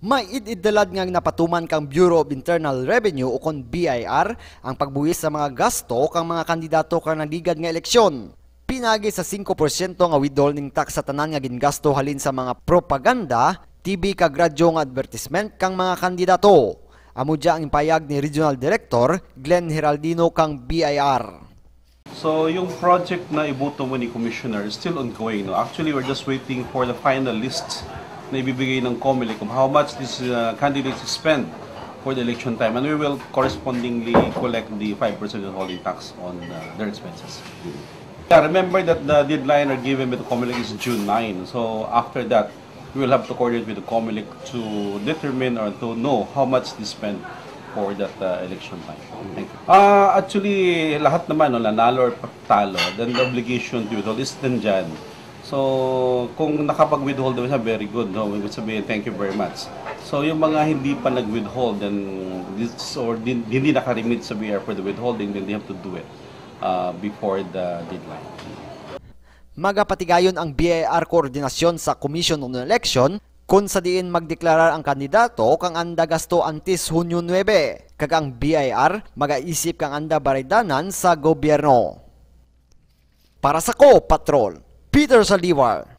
May ididalad nga napatuman kang Bureau of Internal Revenue o kon BIR ang pagbuwis sa mga gasto kang mga kandidato kang naligad nga eleksyon. Pinagi sa 5% nga withholding tax sa tanan nga gingasto halin sa mga propaganda, TV kag radyo nga advertisement kang mga kandidato. Amo ang impayag ni Regional Director Glenn Heraldino kang BIR. So yung project na ibuto mo ni Commissioner is still ongoing. No? Actually, we're just waiting for the final list na ibibigay ng COMELEC of how much these candidates spend for the election time, and we will correspondingly collect the 5% withholding tax on their expenses. Yeah, remember that the deadline are given by the COMELEC is June 9. So after that, we will have to coordinate with the COMELEC to determine or to know how much they spend for that election time. Thank you. Actually, lahat naman, no, nanalo or talo, then the obligation to withhold is nandyan. So, kung nakapag-withhold naman siya, very good. No? We would sabihin, thank you very much. So, yung mga hindi pa nag-withhold or hindi naka-remit sa BIR for the withholding, then they have to do it before the deadline. Magapatigayon ang BIR koordinasyon sa Commission on Election kung sa diin magdeklarar ang kandidato kang anda gasto antes Hunyo 9, kag ang BIR magaisip kang anda baridanan sa gobyerno. Para sa Ko Patrol, Peter Saliwar.